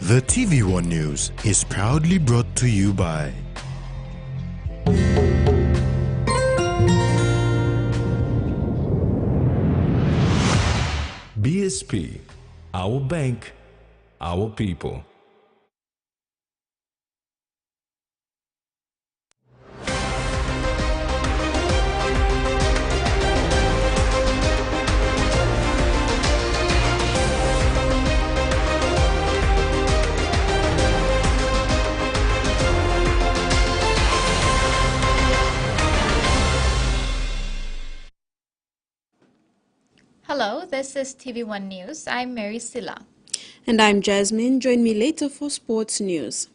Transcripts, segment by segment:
The TVWAN News is proudly brought to you by BSP, our bank, our people. Hello, this is TV1 News. I'm Mary Silla. And I'm Jasmine. Join me later for sports news.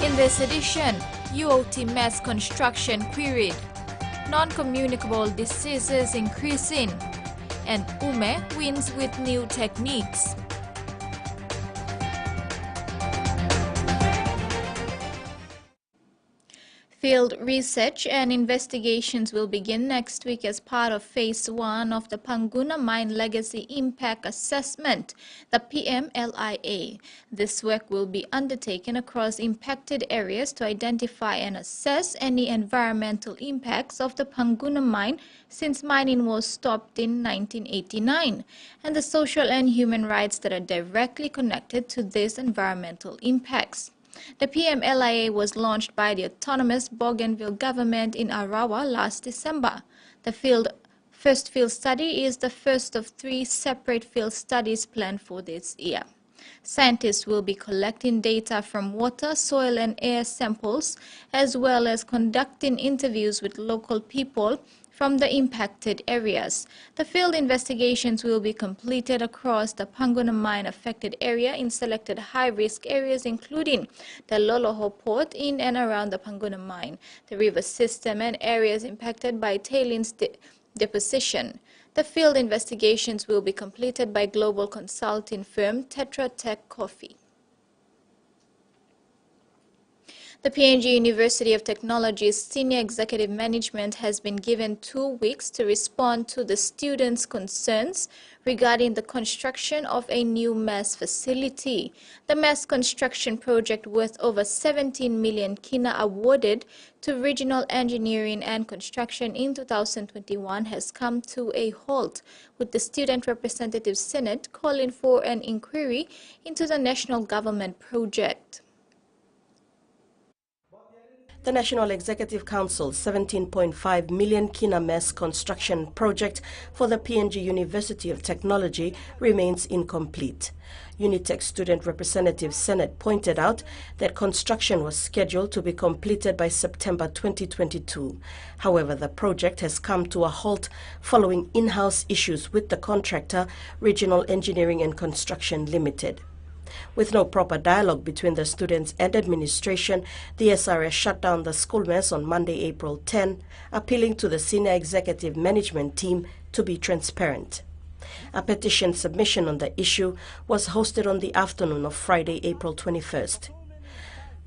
In this edition, UOT mass construction queried, non-communicable diseases increasing, and UME wins with new techniques. Field research and investigations will begin next week as part of Phase 1 of the Panguna Mine Legacy Impact Assessment, the PMLIA. This work will be undertaken across impacted areas to identify and assess any environmental impacts of the Panguna mine since mining was stopped in 1989, and the social and human rights that are directly connected to these environmental impacts. The PMLIA was launched by the autonomous Bougainville government in Arawa last December. The first field study is the first of 3 separate field studies planned for this year. Scientists will be collecting data from water, soil and air samples, as well as conducting interviews with local people from the impacted areas. The field investigations will be completed across the Panguna mine affected area in selected high-risk areas including the Loloho port in and around the Panguna mine, the river system and areas impacted by tailings deposition. The field investigations will be completed by global consulting firm Tetra Tech Coffee. The PNG University of Technology's senior executive management has been given 2 weeks to respond to the students' concerns regarding the construction of a new mass facility. The mass construction project worth over 17 million kina awarded to regional engineering and construction in 2021 has come to a halt, with the Student Representative Senate calling for an inquiry into the national government project. The National Executive Council's 17.5 million kina mass construction project for the PNG University of Technology remains incomplete. Unitech Student Representative Senate pointed out that construction was scheduled to be completed by September 2022. However, the project has come to a halt following in-house issues with the contractor, Regional Engineering and Construction Limited. With no proper dialogue between the students and administration, the SRS shut down the school mess on Monday, April 10, appealing to the senior executive management team to be transparent. A petition submission on the issue was hosted on the afternoon of Friday, April 21st.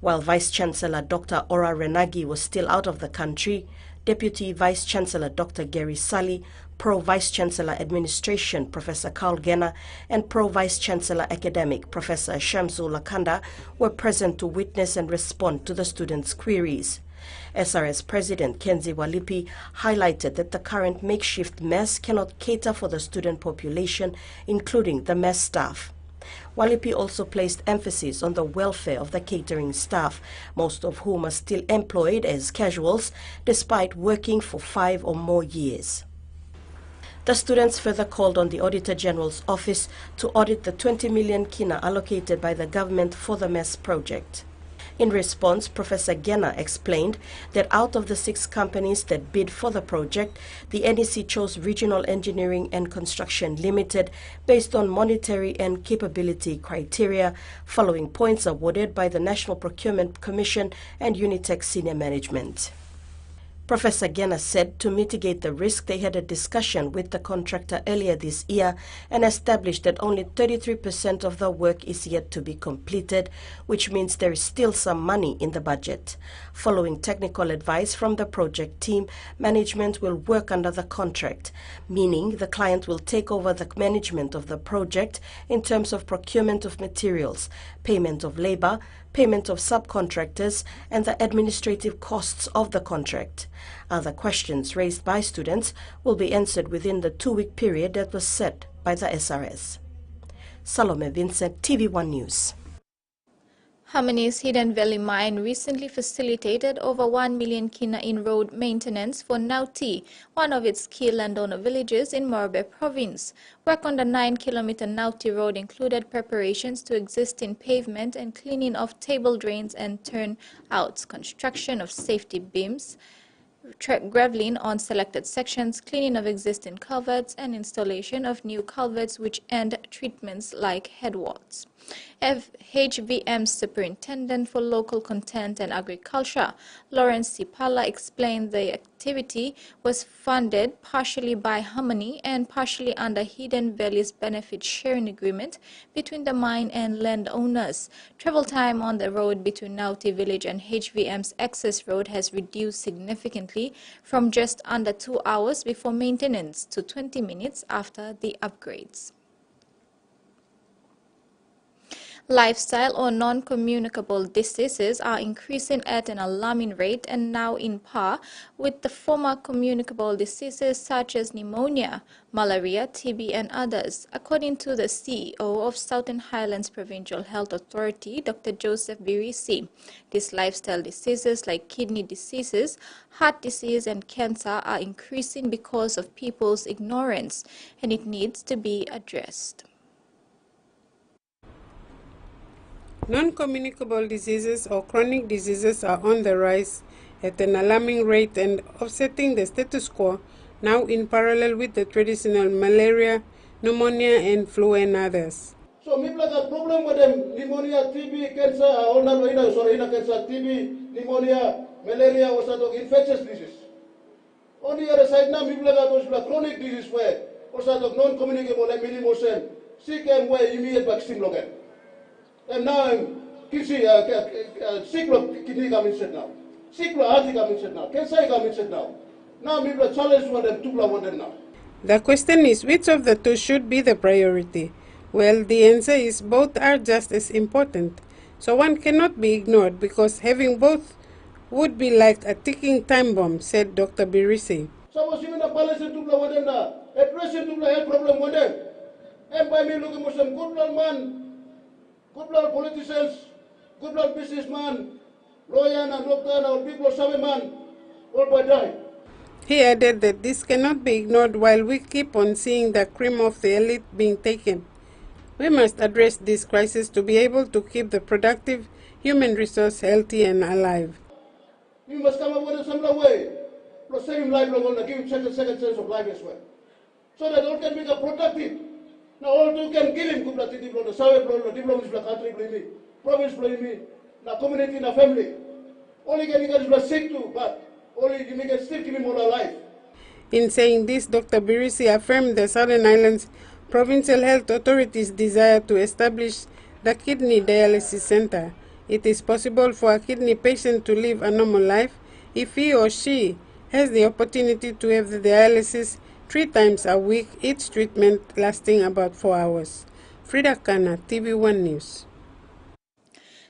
While Vice-Chancellor Dr. Ora Renagi was still out of the country, Deputy Vice-Chancellor Dr. Gary Sully, Pro-Vice-Chancellor Administration Professor Carl Genna, and Pro-Vice-Chancellor Academic Professor Shamsu Lakanda were present to witness and respond to the students' queries. SRS President Kenzi Walipi highlighted that the current makeshift mess cannot cater for the student population, including the mess staff. Walipi also placed emphasis on the welfare of the catering staff, most of whom are still employed as casuals despite working for 5 or more years. The students further called on the Auditor General's office to audit the 20 million kina allocated by the government for the mess project. In response, Professor Genna explained that out of the 6 companies that bid for the project, the NEC chose Regional Engineering and Construction Limited based on monetary and capability criteria, following points awarded by the National Procurement Commission and Unitech senior management. Professor Gena said to mitigate the risk, they had a discussion with the contractor earlier this year and established that only 33% of the work is yet to be completed, which means there is still some money in the budget. Following technical advice from the project team, management will work under the contract, meaning the client will take over the management of the project in terms of procurement of materials, payment of labor, payment of subcontractors, and the administrative costs of the contract. Other questions raised by students will be answered within the 2-week period that was set by the SRS. Salome Vincent, TV1 News. Harmony's Hidden Valley Mine recently facilitated over 1 million kina in road maintenance for Nauti, one of its key landowner villages in Morbe Province. Work on the 9-kilometer Nauti road included preparations to existing pavement and cleaning of table drains and turnouts, construction of safety beams, graveling on selected sections, cleaning of existing culverts, and installation of new culverts which end treatments like headwalls. HVM Superintendent for Local Content and Agriculture, Lawrence Sipala, explained the activity was funded partially by Harmony and partially under Hidden Valley's benefit sharing agreement between the mine and landowners. Travel time on the road between Nauti Village and HVM's access road has reduced significantly from just under 2 hours before maintenance to 20 minutes after the upgrades. Lifestyle or non-communicable diseases are increasing at an alarming rate and now in par with the former communicable diseases such as pneumonia, malaria, TB, and others. According to the CEO of Southern Highlands Provincial Health Authority, Dr. Joseph Birisi, these lifestyle diseases like kidney diseases, heart disease, and cancer are increasing because of people's ignorance, and it needs to be addressed. Non-communicable diseases or chronic diseases are on the rise at an alarming rate and offsetting the status quo, now in parallel with the traditional malaria, pneumonia, and flu and others. So we have a problem with them, pneumonia, TB, cancer, all that, cancer, TB, pneumonia, malaria, or sort of infectious disease. On the other side now, we have those chronic disease where, or sort of non-communicable, like minimal cell, sick and where immediate vaccine logan. And now, sick kidney coming set now. Sick heart coming set now. Cancer coming set now. Now people are challenged with them, two with them now. The question is, which of the two should be the priority? Well, the answer is both are just as important. So one cannot be ignored because having both would be like a ticking time bomb, said Dr. Birisi. So even the balance to with them now. Addressing to health problem with them. And by me looking for some good man. Good Lord politicians, good Lord businessman, lawyer and doctor and people man, all by die. He added that this cannot be ignored while we keep on seeing the cream of the elite being taken. We must address this crisis to be able to keep the productive human resource healthy and alive. We must come up with a similar way to save life, to give second chance of life as well. So that all can become productive. Now all two can kill him, the Sawe blow, the country blame me, province blame me, the community, the family. Only can is sick too, but only you can still keep him all alive. In saying this, Dr. Birisi affirmed the Southern Islands Provincial Health Authority's desire to establish the Kidney Dialysis Center. It is possible for a kidney patient to live a normal life if he or she has the opportunity to have the dialysis 3 times a week, each treatment lasting about 4 hours. Frida Kana, TV1 News.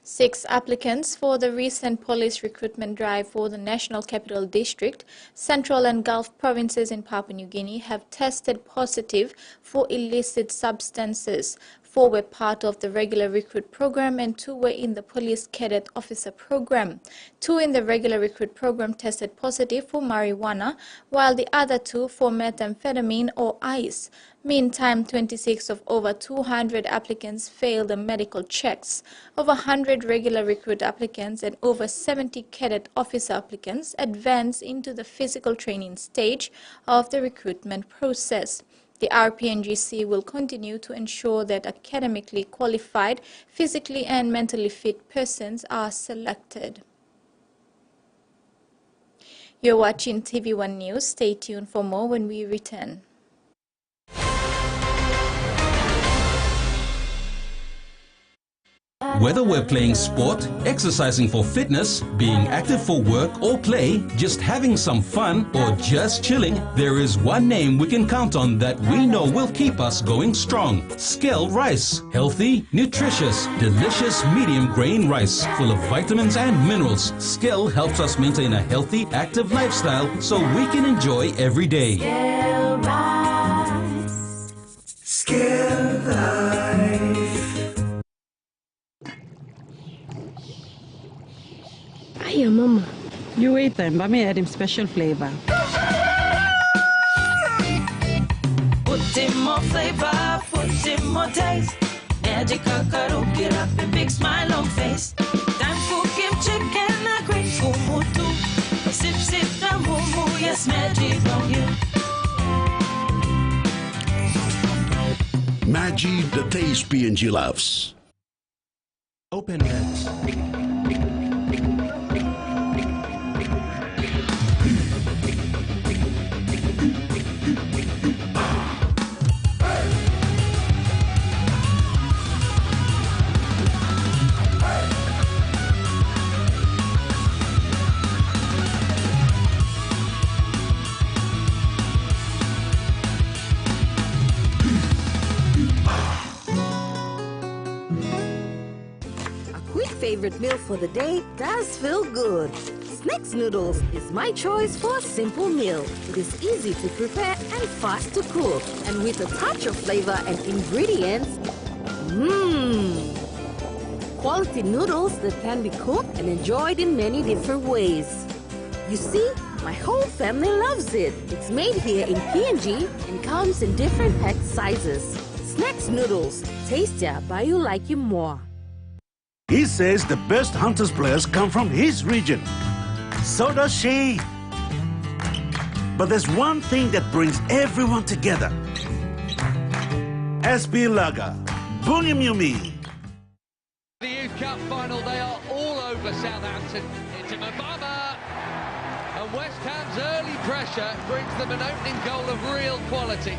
6 applicants for the recent police recruitment drive for the National Capital District, Central and Gulf provinces in Papua New Guinea have tested positive for illicit substances. 4 were part of the regular recruit program and 2 were in the police cadet officer program. 2 in the regular recruit program tested positive for marijuana, while the other 2 for methamphetamine or ice. Meantime, 26 of over 200 applicants failed the medical checks. Over 100 regular recruit applicants and over 70 cadet officer applicants advance into the physical training stage of the recruitment process. The RPNGC will continue to ensure that academically qualified, physically and mentally fit persons are selected. You're watching TV1 News. Stay tuned for more when we return. Whether we're playing sport, exercising for fitness, being active for work or play, just having some fun, or just chilling, there is one name we can count on that we know will keep us going strong. Skell rice. Healthy, nutritious, delicious medium grain rice full of vitamins and minerals. Skell helps us maintain a healthy, active lifestyle so we can enjoy every day. Skell rice. Skell life. Hiya, Mama. You wait then, but me add him special flavor. Put in more flavor, put in more taste. Magic kakaru, get up a big smile on face. Time for kimchi and a great fumu too. Sip, sip, the mumu, yes, magic on you. Maggi, the taste PNG loves. Open bets. Favorite meal for the day does feel good. Snacks noodles is my choice for a simple meal. It is easy to prepare and fast to cook, and with a touch of flavor and ingredients, quality noodles that can be cooked and enjoyed in many different ways. You see, my whole family loves it. It's made here in PNG and comes in different pack sizes. Snacks noodles, tastier but you like you more. He says the best Hunters players come from his region. So does she. But there's one thing that brings everyone together. SB Laga, Bunyamyumi. The Youth Cup final, they are all over Southampton. Into Mabama. And West Ham's early pressure brings them an opening goal of real quality.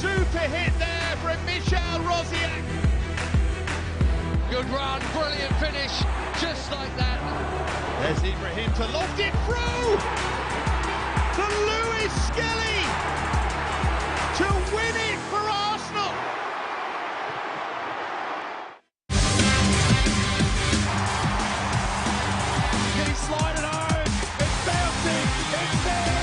Super hit there from Michel Rosiak. Good run, brilliant finish, just like that. There's Ibrahim to loft it through to Lewis Skelly to win it for Arsenal. Can he slide it home? It's bouncing, it's there.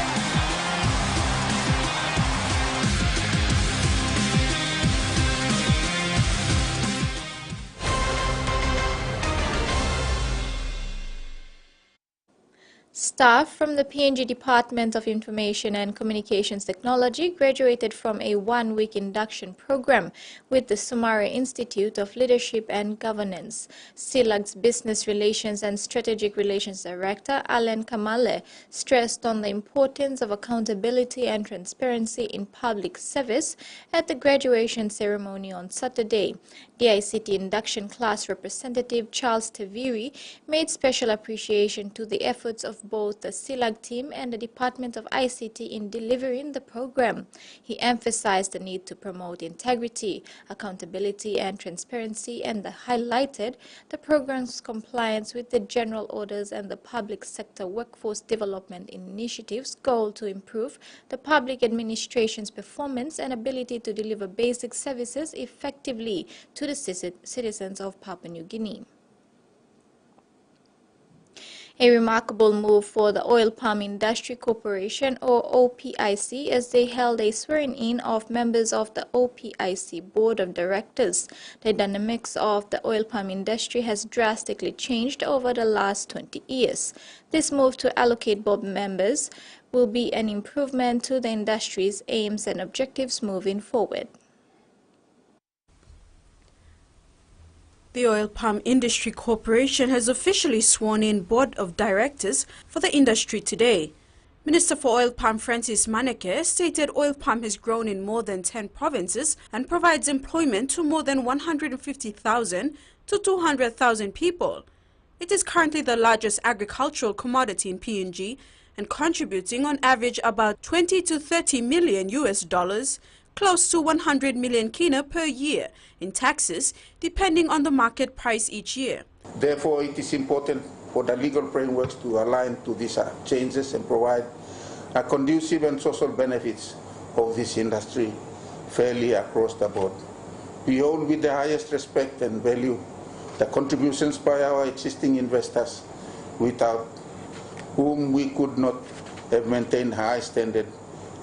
Staff from the PNG Department of Information and Communications Technology graduated from a one-week induction program with the Sumare Institute of Leadership and Governance. SILAG's Business Relations and Strategic Relations Director, Alan Kamale, stressed on the importance of accountability and transparency in public service at the graduation ceremony on Saturday. DICT induction class representative Charles Teviri made special appreciation to the efforts of both the SILAG team and the Department of ICT in delivering the program. He emphasized the need to promote integrity, accountability, and transparency, and highlighted the program's compliance with the general orders and the public sector workforce development initiatives' goal to improve the public administration's performance and ability to deliver basic services effectively to the citizens of Papua New Guinea. A remarkable move for the Oil Palm Industry Corporation, or OPIC, as they held a swearing-in of members of the OPIC Board of Directors. The dynamics of the oil palm industry has drastically changed over the last 20 years. This move to allocate board members will be an improvement to the industry's aims and objectives moving forward. The Oil Palm Industry Corporation has officially sworn in Board of Directors for the industry today. Minister for Oil Palm Francis Maneke stated oil palm has grown in more than 10 provinces and provides employment to more than 150,000 to 200,000 people. It is currently the largest agricultural commodity in PNG and contributing on average about 20 to 30 million US dollars, close to 100 million kina per year in taxes, depending on the market price each year. Therefore, it is important for the legal frameworks to align to these changes and provide a conducive and social benefits of this industry fairly across the board. We hold with the highest respect and value the contributions by our existing investors, without whom we could not have maintained high standard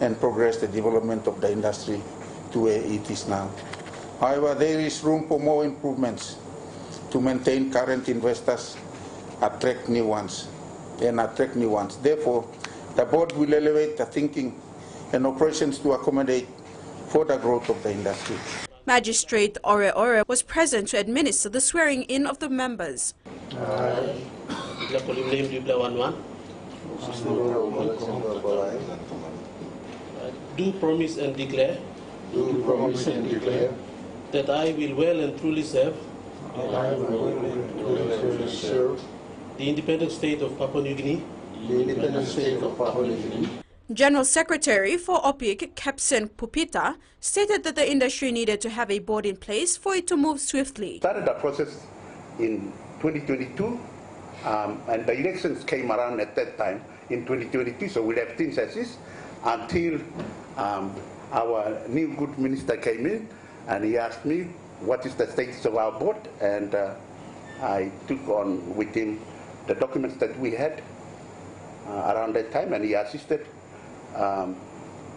and progressed the development of the industry to where it is now. However, there is room for more improvements to maintain current investors, attract new ones. Therefore, the board will elevate the thinking and operations to accommodate for the growth of the industry. Magistrate Ore was present to administer the swearing-in of the members. Do promise and declare that I will well and truly serve the independent state of Papua New Guinea. General Secretary for OPIC, Captain Pupita, stated that the industry needed to have a board in place for it to move swiftly. Started the process in 2022, and the elections came around at that time in 2022, so we left things as is until our new good minister came in, and he asked me what is the status of our board, and I took on with him the documents that we had around that time, and he assisted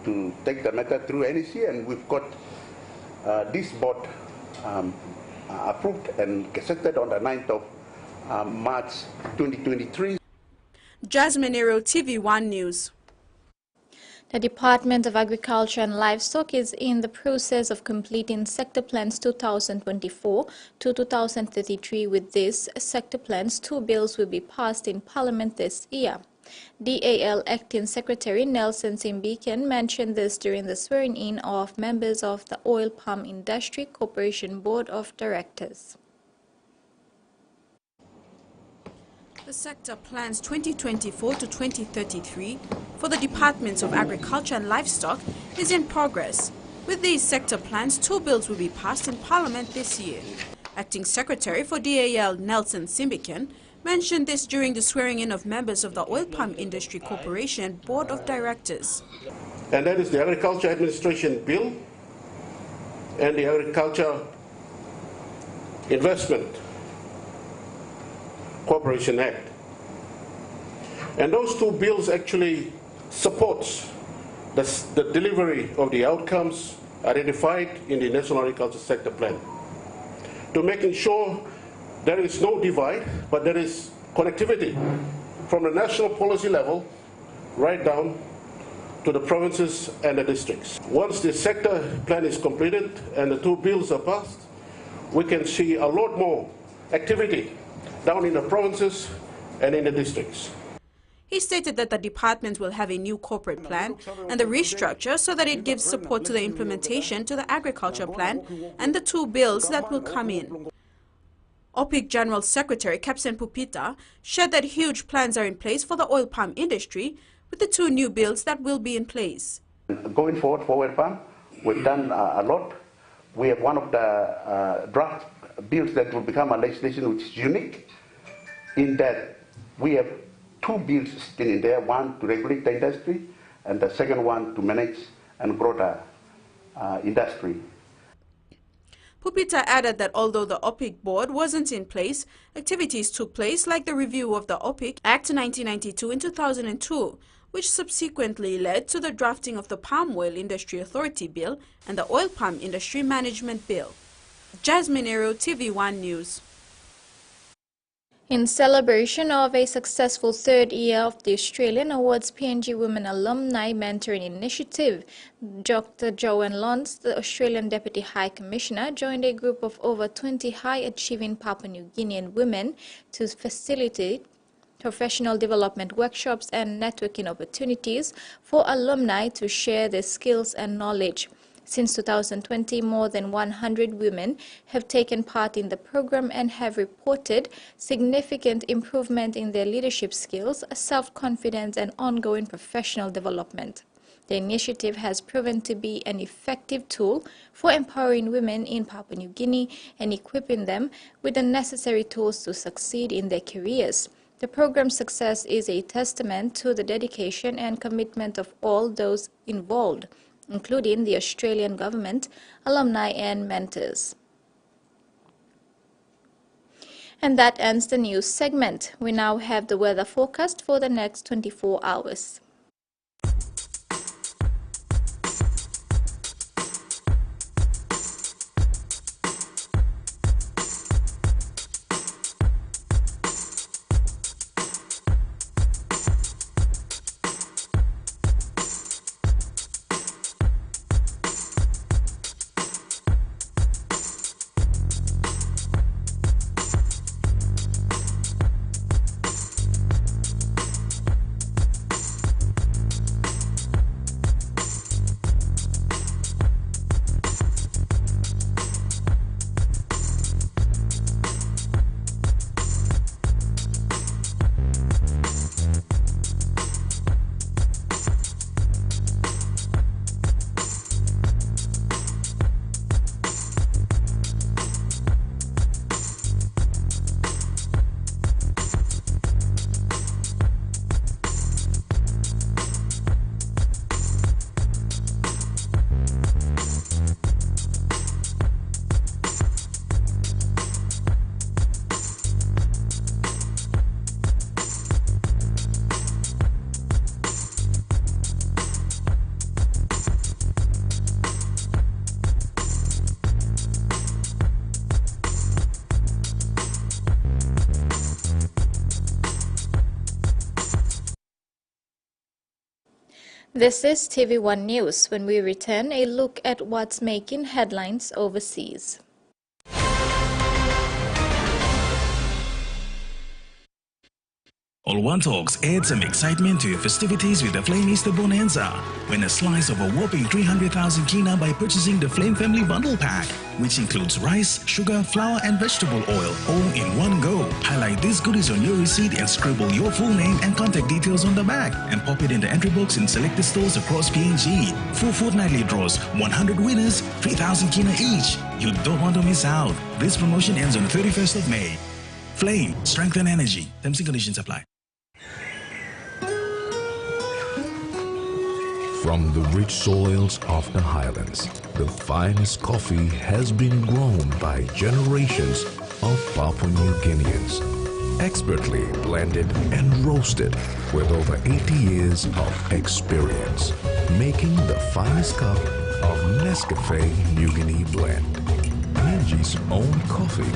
to take the matter through NEC, and we've got this board approved and gazetted on the 9th of March 2023. Jasmine Nero, TVWAN News. The Department of Agriculture and Livestock is in the process of completing Sector Plans 2024 to 2033. With these sector plans, 2 bills will be passed in Parliament this year. DAL Acting Secretary Nelson Simbiken mentioned this during the swearing-in of members of the Oil Palm Industry Corporation Board of Directors. The sector plans 2024 to 2033 for the Departments of Agriculture and Livestock is in progress. With these sector plans, 2 bills will be passed in Parliament this year. Acting Secretary for DAL Nelson Simbiken mentioned this during the swearing-in of members of the Oil Palm Industry Corporation Board of Directors. And that is the Agriculture Administration Bill and the Agriculture Investment Corporation Act. And those 2 bills actually supports the delivery of the outcomes identified in the National Agriculture Sector Plan, to making sure there is no divide, but there is connectivity from the national policy level right down to the provinces and the districts. Once the sector plan is completed and the 2 bills are passed, we can see a lot more activity down in the provinces and in the districts. He stated that the department will have a new corporate plan and the restructure so that it gives support to the implementation to the agriculture plan and the 2 bills that will come in. OPIC General Secretary Captain Pupita shared that huge plans are in place for the oil palm industry with the 2 new bills that will be in place. Going forward for oil palm, we've done a lot. We have one of the draft bills that will become a legislation which is unique in that we have 2 bills still in there, one to regulate the industry and the second one to manage and grow the industry. Pupita added that although the OPIC board wasn't in place, activities took place like the review of the OPIC Act 1992 in 2002, which subsequently led to the drafting of the Palm Oil Industry Authority Bill and the Oil Palm Industry Management Bill. Jasmine Nero, TVWAN News. In celebration of a successful 3rd year of the Australian Awards PNG Women Alumni Mentoring Initiative, Dr. Joanne Lons, the Australian Deputy High Commissioner, joined a group of over 20 high-achieving Papua New Guinean women to facilitate professional development workshops and networking opportunities for alumni to share their skills and knowledge. Since 2020, more than 100 women have taken part in the program and have reported significant improvement in their leadership skills, self-confidence, and ongoing professional development. The initiative has proven to be an effective tool for empowering women in Papua New Guinea and equipping them with the necessary tools to succeed in their careers. The program's success is a testament to the dedication and commitment of all those involved, including the Australian government, alumni, and mentors. And that ends the news segment. We now have the weather forecast for the next 24 hours. This is TVWAN News. When we return, a look at what's making headlines overseas. All One Talks add some excitement to your festivities with the Flame Easter Bonanza. Win a slice of a whopping 300,000 kina by purchasing the Flame Family Bundle Pack, which includes rice, sugar, flour, and vegetable oil, all in one go. Highlight these goodies on your receipt and scribble your full name and contact details on the back, and pop it in the entry box in selected stores across PNG. 4 fortnightly draws, 100 winners, 3,000 kina each. You don't want to miss out. This promotion ends on the 31st of May. Flame, strength and energy. Terms and conditions apply. From the rich soils of the highlands, the finest coffee has been grown by generations of Papua New Guineans. Expertly blended and roasted with over 80 years of experience, making the finest cup of Nescafe New Guinea blend. PNG's own coffee.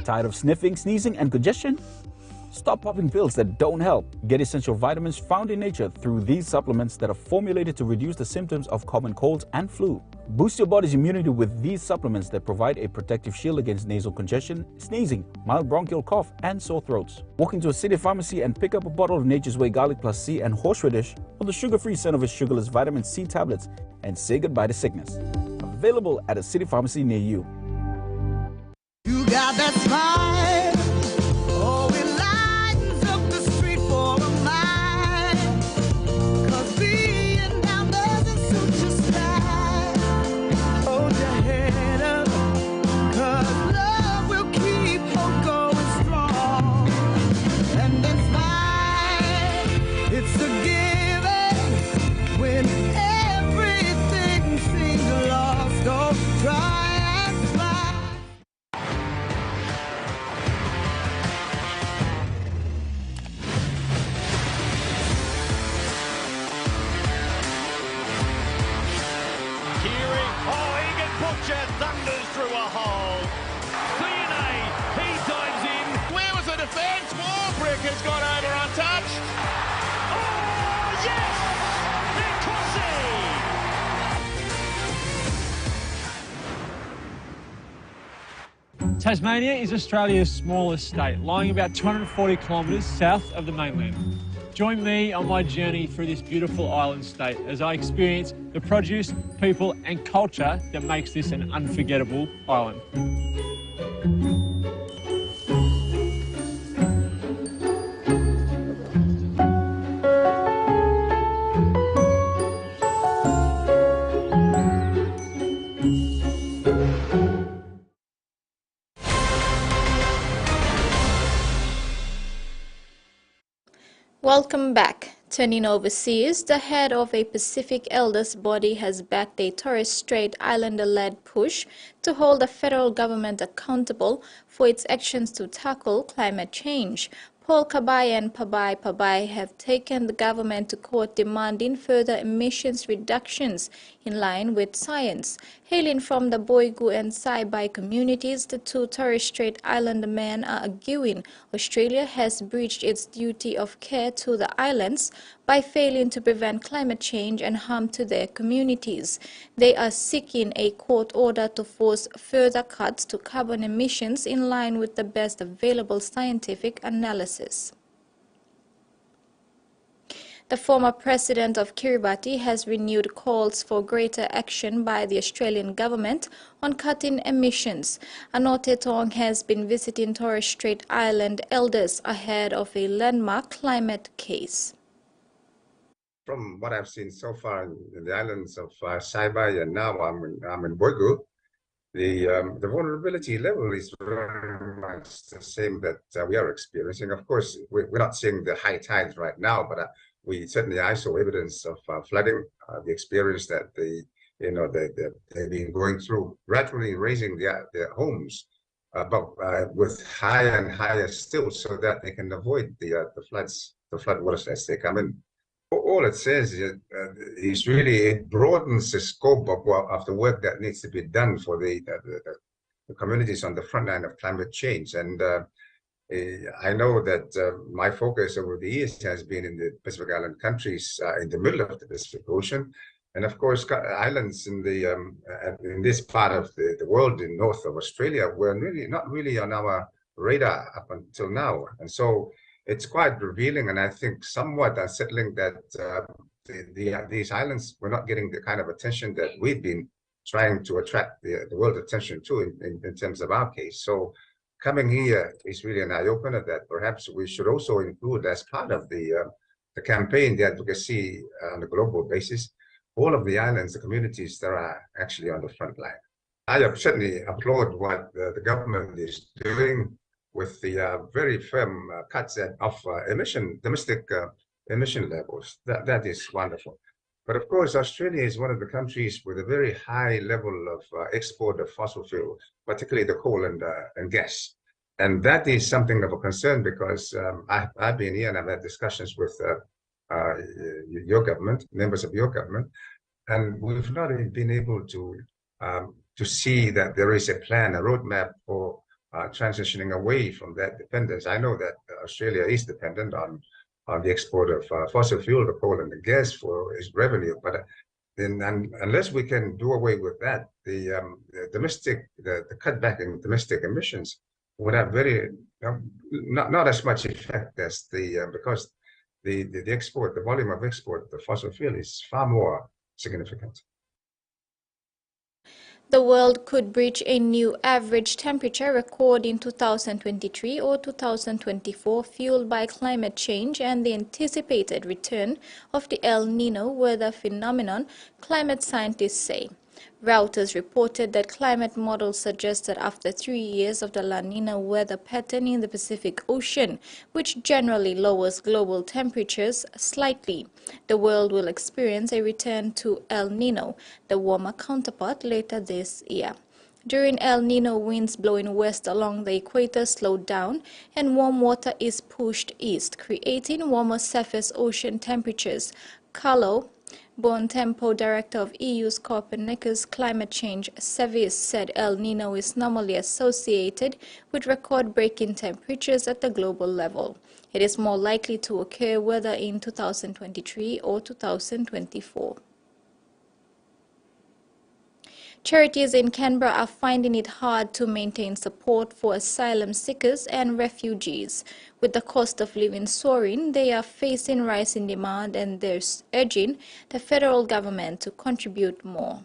Tired of sniffing, sneezing, and congestion? Stop popping pills that don't help. Get essential vitamins found in nature through these supplements that are formulated to reduce the symptoms of common colds and flu. Boost your body's immunity with these supplements that provide a protective shield against nasal congestion, sneezing, mild bronchial cough, and sore throats. Walk into a city pharmacy and pick up a bottle of Nature's Way Garlic Plus C and Horseradish, or the sugar-free Cenovus Sugarless Vitamin C tablets, and say goodbye to sickness. Available at a city pharmacy near you. You got that smile, oh, it lightens up the street for a mile. 'Cause being down doesn't suit your style. Hold your head up, 'cause love will keep hope going strong. And then smile, it's a given when everything seems lost. Don't try. Thunders through a hole. DNA, he dives in. Where was the defence? Warbrick has got over untouched. Oh! Tasmania is Australia's smallest state, lying about 240 kilometres south of the mainland. Join me on my journey through this beautiful island state as I experience the produce, people and culture that makes this an unforgettable island. Welcome back. Turning overseas, the head of a Pacific elders body has backed a Torres Strait Islander-led push to hold the federal government accountable for its actions to tackle climate change. Paul Kabai and Pabai have taken the government to court demanding further emissions reductions in line with science. Hailing from the Boigu and Saibai communities, the two Torres Strait Islander men are arguing Australia has breached its duty of care to the islands by failing to prevent climate change and harm to their communities. They are seeking a court order to force further cuts to carbon emissions in line with the best available scientific analysis. The former president of Kiribati has renewed calls for greater action by the Australian government on cutting emissions. Anote Tong has been visiting Torres Strait Island elders ahead of a landmark climate case. From what I've seen so far in the islands of Saibai and now I'm in Boigu, the vulnerability level is very much the same that we are experiencing. Of course, we're not seeing the high tides right now, but we certainly saw evidence of flooding, the experience that they've been going through, gradually raising their homes, but with higher and higher still, so that they can avoid the flood waters as they come in. All it says is really it broadens the scope of the work that needs to be done for the communities on the front line of climate change. And I know that my focus over the years has been in the Pacific Island countries in the middle of the Pacific Ocean. And of course, islands in this part of the world in north of Australia were not really on our radar up until now. And so it's quite revealing and I think somewhat unsettling that these islands were not getting the kind of attention that we've been trying to attract the world attention to in terms of our case. So coming here is really an eye-opener that perhaps we should also include as part of the campaign, the advocacy on a global basis, all of the islands, the communities that are actually on the front line. I certainly applaud what the government is doing with the very firm cuts of domestic emission levels. That is wonderful. But of course, Australia is one of the countries with a very high level of export of fossil fuels, particularly the coal and gas. And that is something of a concern because I've been here and I've had discussions with your government, members of your government, and we've not been able to see that there is a plan, a roadmap for transitioning away from that dependence. I know that Australia is dependent on the export of fossil fuel, the coal and the gas for its revenue, but unless we can do away with that, the cutback in domestic emissions would have not as much effect as because the export, the volume of export, the fossil fuel is far more significant. The world could reach a new average temperature record in 2023 or 2024 fueled by climate change and the anticipated return of the El Nino weather phenomenon, climate scientists say. Reuters reported that climate models suggest that after 3 years of the La Nina weather pattern in the Pacific Ocean, which generally lowers global temperatures slightly, the world will experience a return to El Nino, the warmer counterpart, later this year. During El Nino, winds blowing west along the equator slowed down and warm water is pushed east, creating warmer surface ocean temperatures. Carlo Bontempo, director of EU's Copernicus Climate Change Service, said El Nino is normally associated with record-breaking temperatures at the global level. It is more likely to occur whether in 2023 or 2024. Charities in Canberra are finding it hard to maintain support for asylum seekers and refugees. With the cost of living soaring, they are facing rising demand and they're urging the federal government to contribute more.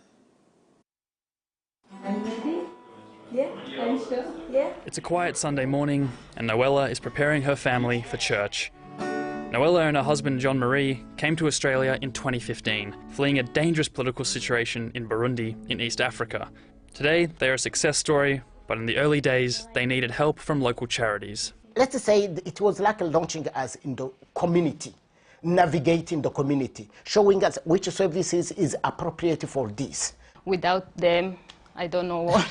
It's a quiet Sunday morning, and Noella is preparing her family for church. Noella and her husband John Marie came to Australia in 2015, fleeing a dangerous political situation in Burundi in East Africa. Today, they are a success story, but in the early days, they needed help from local charities. Let's say it was like launching us in the community, navigating the community, showing us which services is appropriate for this. Without them, I don't know what.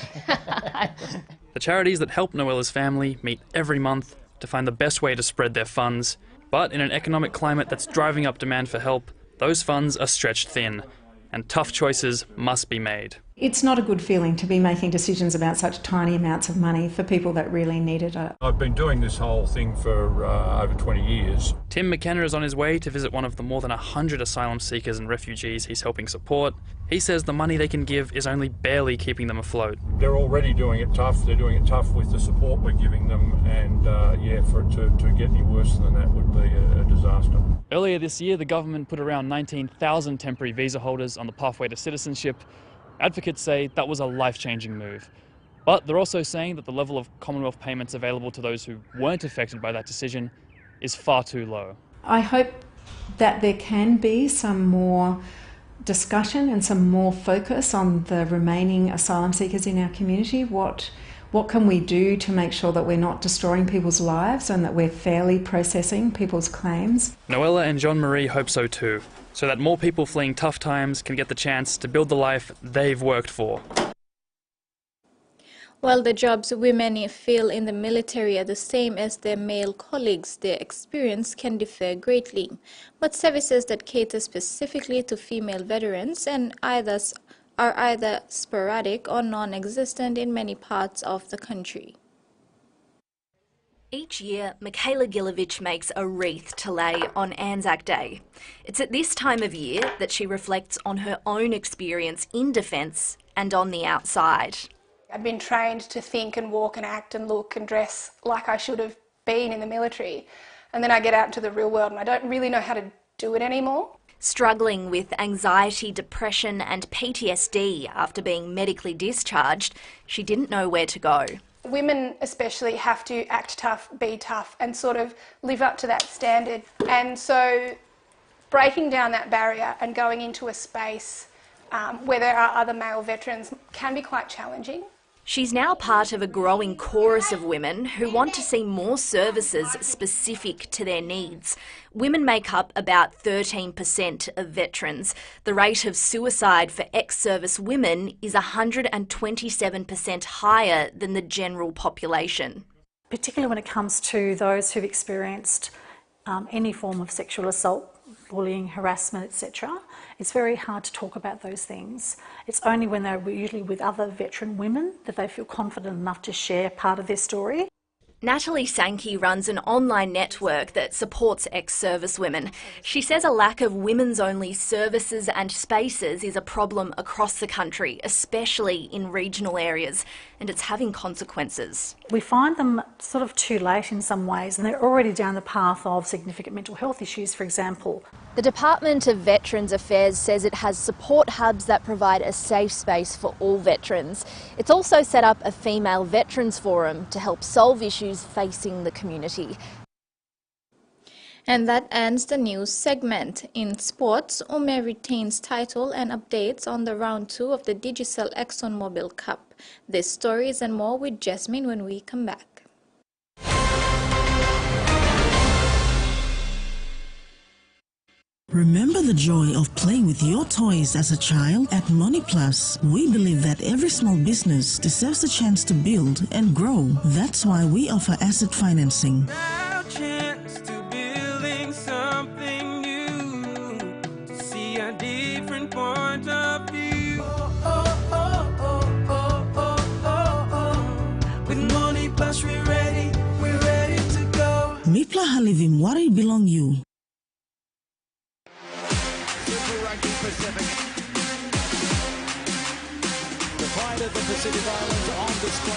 The charities that help Noella's family meet every month to find the best way to spread their funds, but in an economic climate that's driving up demand for help, those funds are stretched thin, and tough choices must be made. It's not a good feeling to be making decisions about such tiny amounts of money for people that really needed it. I've been doing this whole thing for over 20 years. Tim McKenna is on his way to visit one of the more than 100 asylum seekers and refugees he's helping support. He says the money they can give is only barely keeping them afloat. They're already doing it tough. They're doing it tough with the support we're giving them, and for it to get any worse than that would be a disaster. Earlier this year, the government put around 19,000 temporary visa holders on the pathway to citizenship. Advocates say that was a life-changing move. But they're also saying that the level of Commonwealth payments available to those who weren't affected by that decision is far too low. I hope that there can be some more discussion and some more focus on the remaining asylum seekers in our community. What can we do to make sure that we're not destroying people's lives and that we're fairly processing people's claims? Noella and John Marie hope so too, so that more people fleeing tough times can get the chance to build the life they've worked for. While the jobs women fill in the military are the same as their male colleagues, their experience can differ greatly. But services that cater specifically to female veterans are either sporadic or non-existent in many parts of the country. Each year, Michaela Gilovich makes a wreath to lay on Anzac Day. It's at this time of year that she reflects on her own experience in defence and on the outside. I'd been trained to think and walk and act and look and dress like I should have been in the military. And then I get out into the real world and I don't really know how to do it anymore. Struggling with anxiety, depression and PTSD after being medically discharged, she didn't know where to go. Women especially have to act tough, be tough and sort of live up to that standard. And so breaking down that barrier and going into a space where there are other male veterans can be quite challenging. She's now part of a growing chorus of women who want to see more services specific to their needs. Women make up about 13% of veterans. The rate of suicide for ex-service women is 127% higher than the general population. Particularly when it comes to those who've experienced any form of sexual assault, bullying, harassment, etc. It's very hard to talk about those things. It's only when they're usually with other veteran women that they feel confident enough to share part of their story. Natalie Sankey runs an online network that supports ex-service women. She says a lack of women's-only services and spaces is a problem across the country, especially in regional areas, and it's having consequences. We find them sort of too late in some ways, and they're already down the path of significant mental health issues, for example. The Department of Veterans Affairs says it has support hubs that provide a safe space for all veterans. It's also set up a female veterans forum to help solve issues facing the community. And that ends the news segment. In sports, Ume retains title and updates on the round 2 of the Digicel ExxonMobil Cup. These stories and more with Jasmine when we come back. Remember the joy of playing with your toys as a child? At Money Plus, we believe that every small business deserves a chance to build and grow. That's why we offer asset financing. Mipla halivim wari belong you. Pacific Islands on display.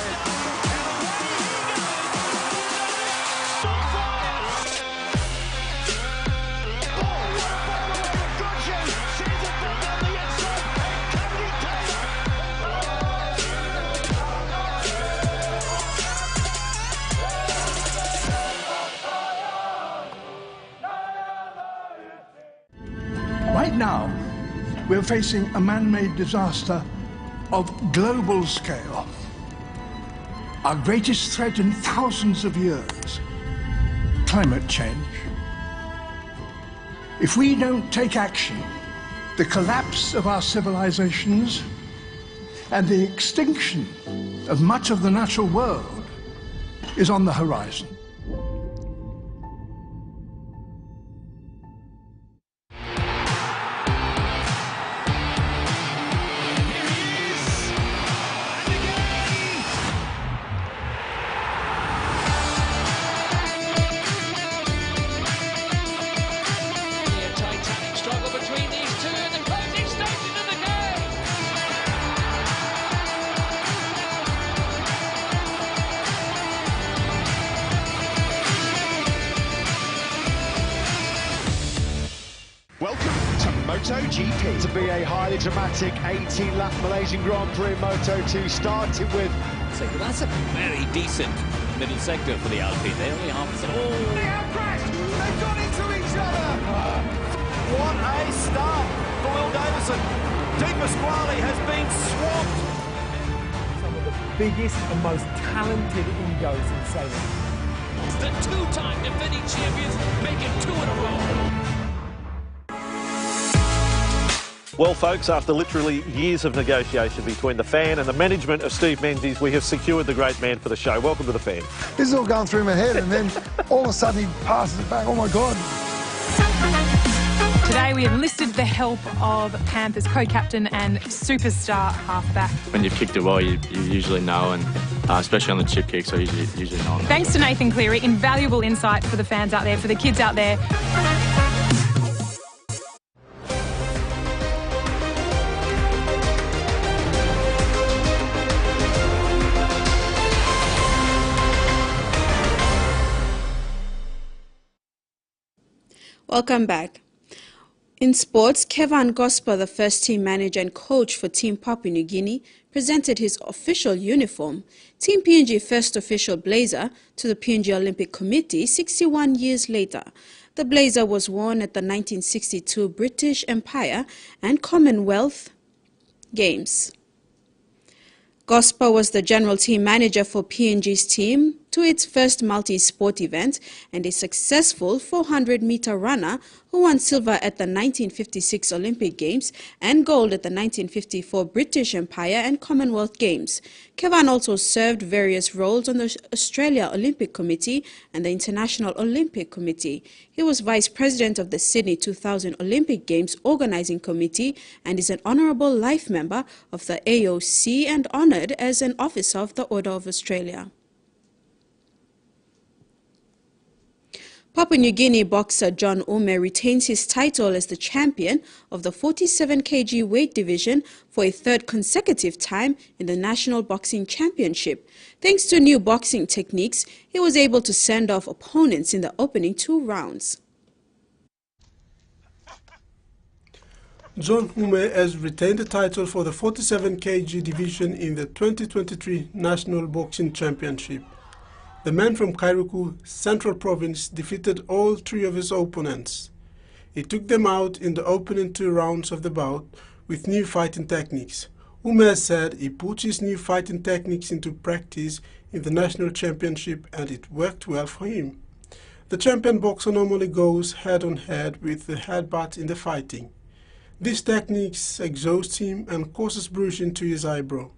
Right now, we're facing a man-made disaster of global scale. Our greatest threat in thousands of years, climate change. If we don't take action, the collapse of our civilizations and the extinction of much of the natural world is on the horizon. Welcome to MotoGP. To be a highly dramatic 18-lap Malaysian Grand Prix Moto2 started with... So that's a very decent middle sector for the Alpine. They only have... Oh! They have crashed! They've gone into each other! What a start for Will Davison. Di Pasquale has been swamped. Some of the biggest and most talented egos in sailing. The two-time defending champions make it 2 in a row. Well, folks, after literally years of negotiation between the fan and the management of Steve Menzies, we have secured the great man for the show. Welcome to the fan. This is all going through my head, and then all of a sudden he passes it back. Oh, my God. Today we have enlisted the help of Panthers co-captain and superstar halfback. When you've kicked it well, you usually know, and especially on the chip kicks, I usually know. Thanks to Nathan Cleary, invaluable insight for the fans out there, for the kids out there. Welcome back. In sports, Kevan Gosper, the first team manager and coach for Team Papua New Guinea, presented his official uniform, Team PNG first official blazer, to the PNG Olympic Committee 61 years later. The blazer was worn at the 1962 British Empire and Commonwealth Games. Gosper was the general team manager for PNG's team to its first multi-sport event and a successful 400-meter runner who won silver at the 1956 Olympic Games and gold at the 1954 British Empire and Commonwealth Games. Kevan also served various roles on the Australia Olympic Committee and the International Olympic Committee. He was vice president of the Sydney 2000 Olympic Games Organising Committee and is an honourable life member of the AOC and honoured as an officer of the Order of Australia. Papua New Guinea boxer John Ume retains his title as the champion of the 47 kg weight division for a third consecutive time in the National Boxing Championship. Thanks to new boxing techniques, he was able to send off opponents in the opening 2 rounds. John Ume has retained the title for the 47 kg division in the 2023 National Boxing Championship. The man from Kairuku, Central Province, defeated all 3 of his opponents. He took them out in the opening 2 rounds of the bout with new fighting techniques. Ume said he put his new fighting techniques into practice in the National Championship and it worked well for him. The champion boxer normally goes head-on-head with the headbutt in the fighting. These techniques exhaust him and causes bruising to his eyebrow.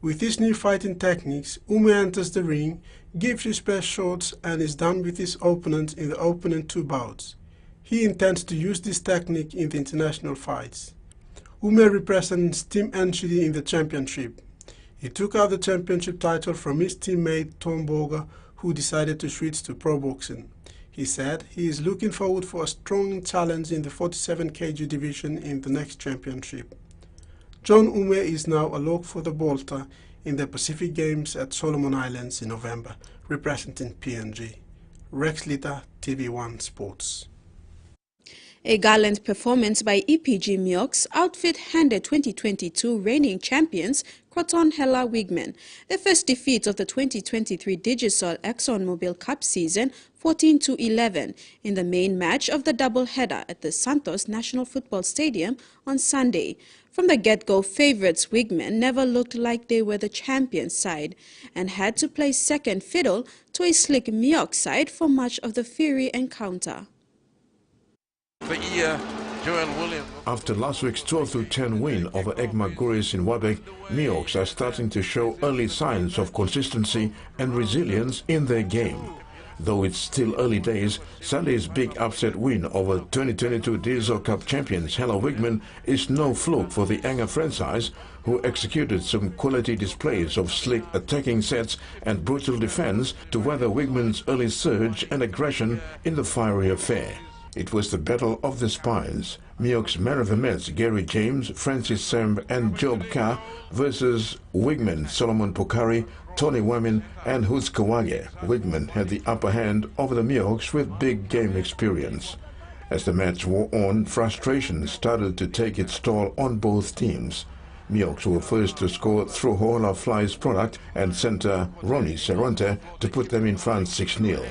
With these new fighting techniques, Ume enters the ring, gives his best shots and is done with his opponent in the opening 2 bouts. He intends to use this technique in the international fights. Ume represents Team NCD in the championship. He took out the championship title from his teammate Tom Boga, who decided to switch to pro boxing. He said he is looking forward for a strong challenge in the 47 kg division in the next championship. John Ume is now a lock for the Bolter in the Pacific Games at Solomon Islands in November, representing PNG. Rex Lita, TVWAN Sports. A gallant performance by EPG Miox outfit handed 2022 reigning champions Croton Hella Wigmen their first defeat of the 2023 Digicel ExxonMobil Cup season 14-11 in the main match of the double-header at the Santos National Football Stadium on Sunday. From the get-go, favourites Wigmen never looked like they were the champion side and had to play second fiddle to a slick Miox side for much of the fiery encounter. After last week's 12-10 win over Egma Guris in Wabek, Miox are starting to show early signs of consistency and resilience in their game. Though it's still early days, Sunday's big upset win over 2022 Diesel Cup champions Hella Wigmen is no fluke for the Anga franchise, who executed some quality displays of slick attacking sets and brutal defense to weather Wigmen's early surge and aggression in the fiery affair. It was the battle of the spines. Miox man of the match Gary James, Francis Semb and Job Ka versus Wigmen Solomon Pokari, Tony Wamin and Hoots Kawage. Wigmen had the upper hand over the Miox with big game experience. As the match wore on, frustration started to take its toll on both teams. Miox were first to score through Hola Fly's product and centre Ronnie Serronte to put them in front 6-0.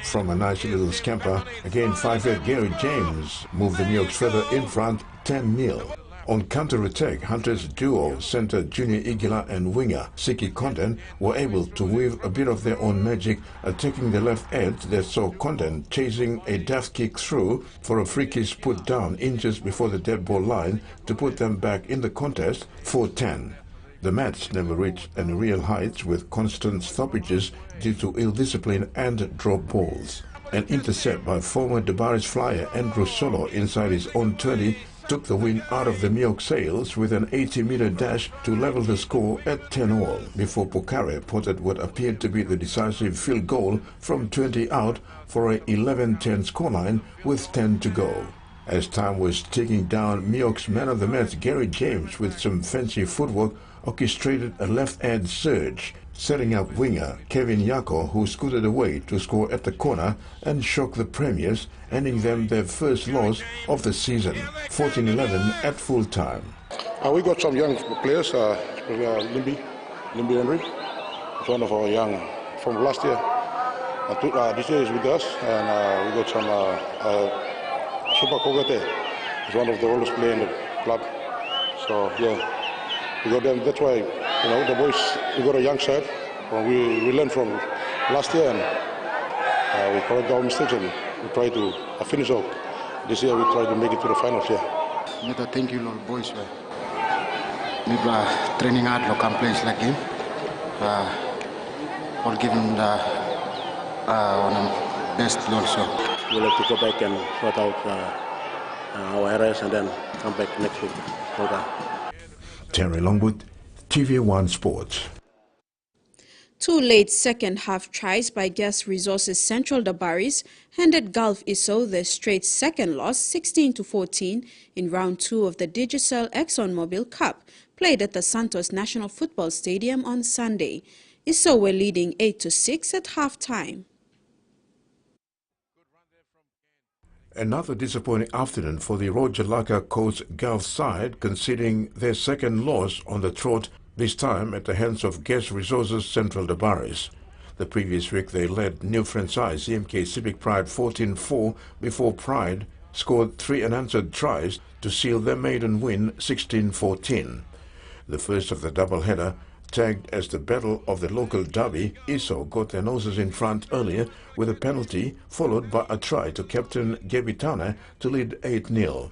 From a nice little scamper, again 5'8" Gary James moved the Miox further in front 10-0. On counter-attack, Hunters duo centre Junior Igila and winger Siki Content were able to weave a bit of their own magic, attacking the left edge that saw Content chasing a daft kick through for a free kick put down inches before the dead ball line to put them back in the contest 4-10. The match never reached any real heights with constant stoppages due to ill discipline and drop balls. An intercept by former Debaris flyer Andrew Solo inside his own 20 took the win out of the Miox sails with an 80-meter dash to level the score at 10-all before Pokare potted what appeared to be the decisive field goal from 20 out for a 11-10 scoreline with 10 to go. As time was ticking down, Miox man of the match Gary James with some fancy footwork orchestrated a left-edge surge, setting up winger Kevin Yako, who scooted away to score at the corner and shock the premiers, ending them their first loss of the season, 14-11 at full time. We got some young players, Limby Henry, one of our young from last year. This year is with us, and we got some Super Kogate, is one of the oldest players in the club. So yeah, we got them. That's why, the boys, we got a young side. We learned from last year, and we correct our mistakes, and we try to finish off. This year we try to make it to the finals. Yeah. Thank you, Lord boys. We training hard, local players like him. All giving the one of the best also. We'll have to go back and sort out our errors and then come back next week. Terry Longwood, TVWAN Sports. Two late second-half tries by Gas Resources Central Dabaris handed Gulf ISO their straight second loss 16-14 in round 2 of the Digicel ExxonMobil Cup, played at the Santos National Football Stadium on Sunday. ISO were leading 8-6 at half-time. Another disappointing afternoon for the Roger Laka coach Gulf side, conceding their second loss on the trot, this time at the hands of Gas Resources Central Dabaris. The previous week they led new franchise CMK Civic Pride 14-4 before Pride scored 3 unanswered tries to seal their maiden win 16-14. The first of the doubleheader, tagged as the Battle of the Local Derby, ISO got their noses in front earlier with a penalty followed by a try to captain Gebitane to lead 8-0.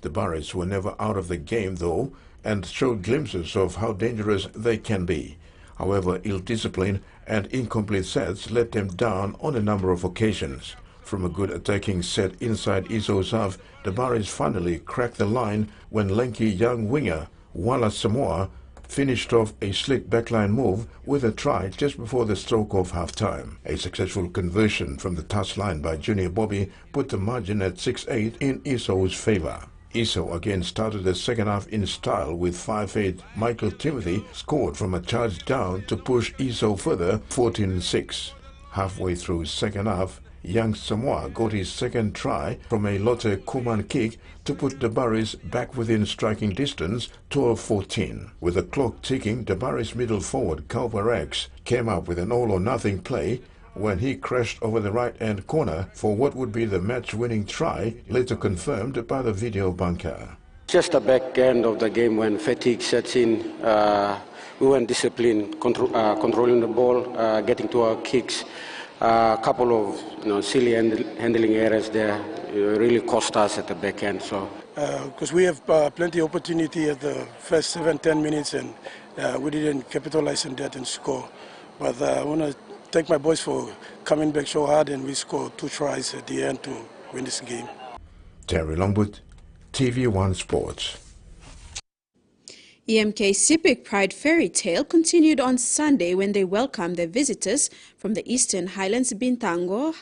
The Barres were never out of the game though and showed glimpses of how dangerous they can be. However, ill discipline and incomplete sets let them down on a number of occasions. From a good attacking set inside ISO's half, the Barres finally cracked the line when lanky young winger Wala Samoa finished off a slick backline move with a try just before the stroke of half-time. A successful conversion from the touchline by Junior Bobby put the margin at 6-8 in ISO's favour. Iso again started the second half in style with 5-8. Michael Timothy scored from a charge down to push Iso further 14-6. Halfway through second half, young Samoa got his second try from a Lotte Kuman kick to put Dabaris back within striking distance 12-14. With the clock ticking, Dabaris middle forward Calver Rex came up with an all-or-nothing play when he crashed over the right-hand corner for what would be the match-winning try, later confirmed by the video bunker. Just the back end of the game when fatigue sets in, we weren't disciplined, controlling the ball, getting to our kicks. A couple of silly handling errors there really cost us at the back end. Because we have plenty of opportunity at the first 7-10 minutes and we didn't capitalize on that and score. But I want to thank my boys for coming back so hard, and we scored 2 tries at the end to win this game. Terry Longwood, TVWAN Sports. EMK Civic Pride Fairy Tale continued on Sunday when they welcomed their visitors from the Eastern Highlands Bintango,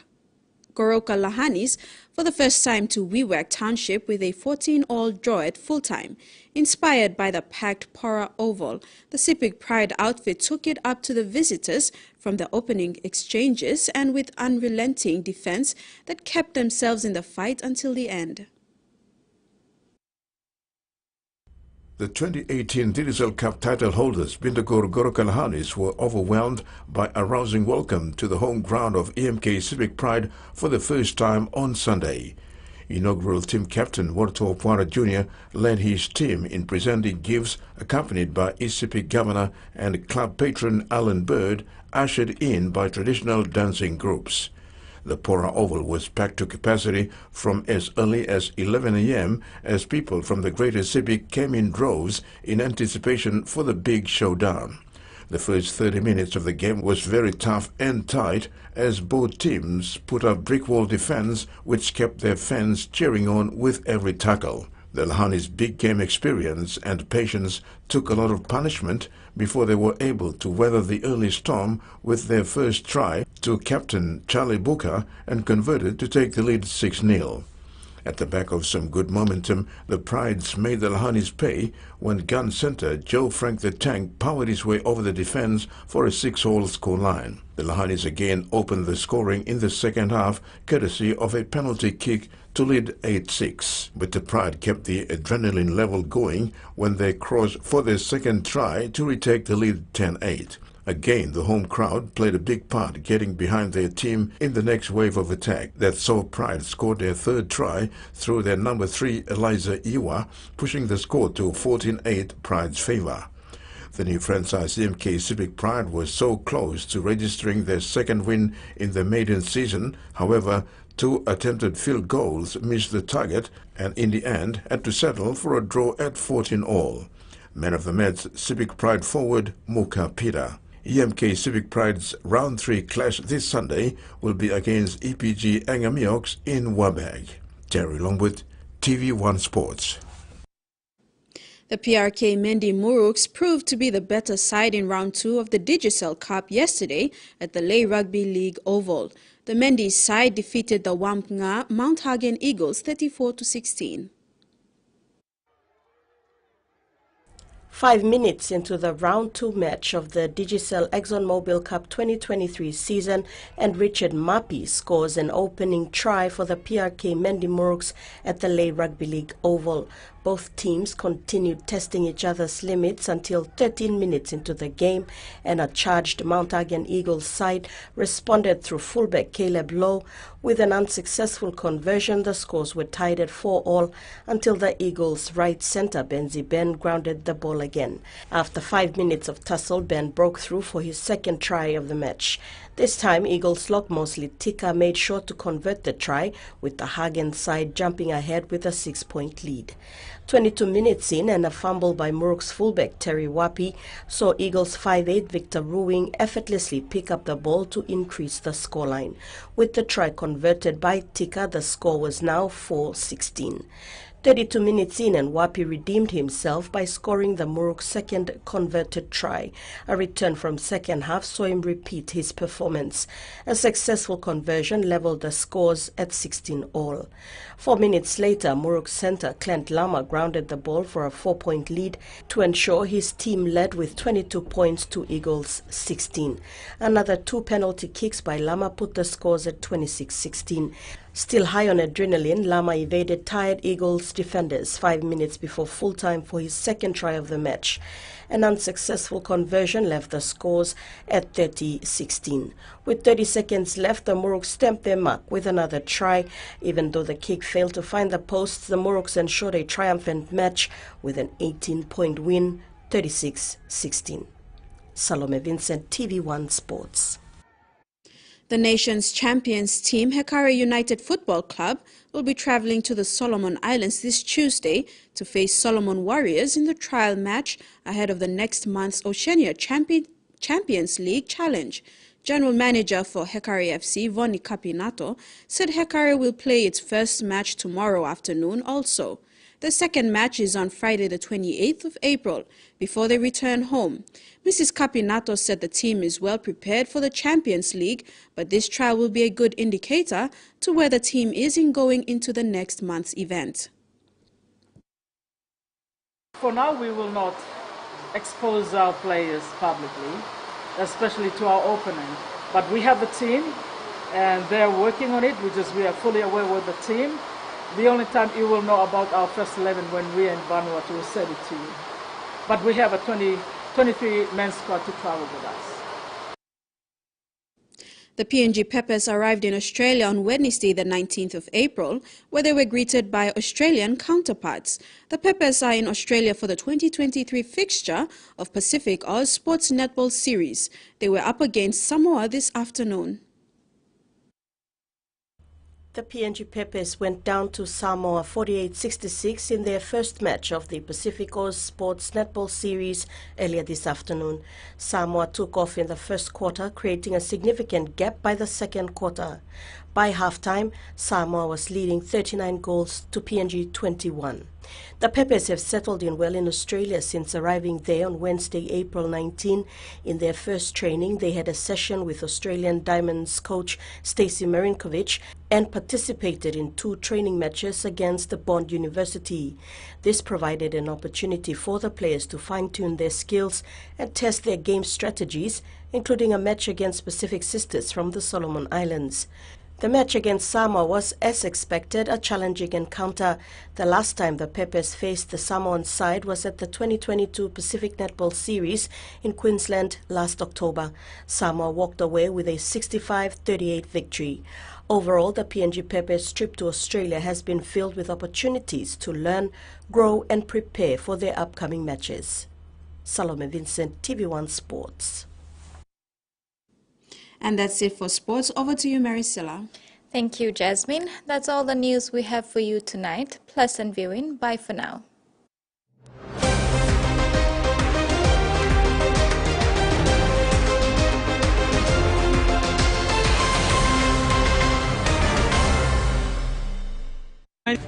Goroka Lahanis for the first time to Wewak Township with a 14-all draw at full-time. Inspired by the packed Pora Oval, the Civic Pride outfit took it up to the visitors from the opening exchanges and with unrelenting defense that kept themselves in the fight until the end. The 2018 Digicel Cup title holders, Bintagor Goroka Lahanis, were overwhelmed by a rousing welcome to the home ground of EMK Civic Pride for the first time on Sunday. Inaugural team captain Warto Puara Jr. led his team in presenting gifts, accompanied by ECP governor and club patron Alan Bird, ushered in by traditional dancing groups. The Pora Oval was packed to capacity from as early as 11 a.m. as people from the greater Civic came in droves in anticipation for the big showdown. The first 30 minutes of the game was very tough and tight as both teams put up brick wall defense which kept their fans cheering on with every tackle. The Lahanis' big game experience and patience took a lot of punishment before they were able to weather the early storm with their first try to captain Charlie Booker and converted to take the lead 6-0. At the back of some good momentum, the Prides made the Lahanis pay when gun center Joe Frank the Tank powered his way over the defense for a 6-all scoreline. The Lahanis again opened the scoring in the second half, courtesy of a penalty kick to lead 8-6. But the Pride kept the adrenaline level going when they crossed for their second try to retake the lead 10-8. Again, the home crowd played a big part getting behind their team in the next wave of attack that saw Pride score their third try through their number 3 Eliza Iwa, pushing the score to 14-8 Pride's favor. The new franchise EMK Civic Pride was so close to registering their second win in the maiden season. However, 2 attempted field goals missed the target and in the end had to settle for a draw at 14-all. Man of the match, Civic Pride forward Muka Pita. EMK Civic Pride's Round 3 clash this Sunday will be against EPG Angamiox in Wabag. Terry Longwood, TVWAN Sports. The PRK Mendi Muruks proved to be the better side in Round 2 of the Digicel Cup yesterday at the Lay Rugby League Oval. The Mendi side defeated the Wampnga Mount Hagen Eagles 34-16. 5 minutes into the Round 2 match of the Digicel ExxonMobil Cup 2023 season, and Richard Mapi scores an opening try for the PRK Mendi Muruks at the Lay Rugby League Oval. Both teams continued testing each other's limits until 13 minutes into the game, and a charged Mount Hagen Eagles side responded through fullback Caleb Lowe. With an unsuccessful conversion, the scores were tied at 4-all until the Eagles' right centre Benzi Ben grounded the ball again. After 5 minutes of tussle, Ben broke through for his second try of the match. This time, Eagles lock Mosley Tika made sure to convert the try, with the Hagen side jumping ahead with a 6-point lead. 22 minutes in, and a fumble by Muruks fullback Terry Wapi saw Eagles 5'8" Victor Ruwing effortlessly pick up the ball to increase the scoreline. With the try converted by Tika, the score was now 4-16. 32 minutes in, and Wapi redeemed himself by scoring the Muruk's second converted try. A return from second half saw him repeat his performance. A successful conversion leveled the scores at 16-all. 4 minutes later, Muruk's centre Clint Lama grounded the ball for a 4-point lead to ensure his team led with 22 points to Eagles' 16. Another 2 penalty kicks by Lama put the scores at 26-16. Still high on adrenaline, Lama evaded tired Eagles defenders 5 minutes before full-time for his second try of the match. An unsuccessful conversion left the scores at 30-16. With 30 seconds left, the Muruks stamped their mark with another try. Even though the kick failed to find the posts, the Muruks ensured a triumphant match with an 18-point win, 36-16. Salome Vincent, TV1 Sports. The nation's champions team, Hekare United Football Club, will be traveling to the Solomon Islands this Tuesday to face Solomon Warriors in the trial match ahead of the next month's Oceania Champions League Challenge. General Manager for Hekare FC, Vonnie Capinato, said Hekare will play its first match tomorrow afternoon also. The second match is on Friday the 28th of April, before they return home. Mrs. Capinato said the team is well prepared for the Champions League, but this trial will be a good indicator to where the team is in going into the next month's event. For now, we will not expose our players publicly, especially to our opponent. But we have the team, and they're working on it, we are fully aware with the team. The only time you will know about our first 11 when we are in Vanuatu will send it to you. But we have a 23-man squad to travel with us. The PNG Peppers arrived in Australia on Wednesday the 19th of April, where they were greeted by Australian counterparts. The Peppers are in Australia for the 2023 fixture of Pacific Oz Sports Netball Series. They were up against Samoa this afternoon. The PNG Peppers went down to Samoa 48-66 in their first match of the Pacific Oz Sports Netball Series earlier this afternoon. Samoa took off in the first quarter, creating a significant gap by the second quarter. By halftime, Samoa was leading 39 goals to PNG 21. The Peppers have settled in well in Australia since arriving there on Wednesday, April 19. In their first training, they had a session with Australian Diamonds coach Stacey Marinkovic and participated in 2 training matches against the Bond University. This provided an opportunity for the players to fine-tune their skills and test their game strategies, including a match against Pacific Sisters from the Solomon Islands. The match against Samoa was, as expected, a challenging encounter. The last time the Peppers faced the Samoan side was at the 2022 Pacific Netball Series in Queensland last October. Samoa walked away with a 65-38 victory. Overall, the PNG Peppers trip to Australia has been filled with opportunities to learn, grow and prepare for their upcoming matches. Salome Vincent, TV1 Sports. And that's it for sports. Over to you, Maricela. Thank you, Jasmine. That's all the news we have for you tonight. Pleasant viewing. Bye for now. Bye.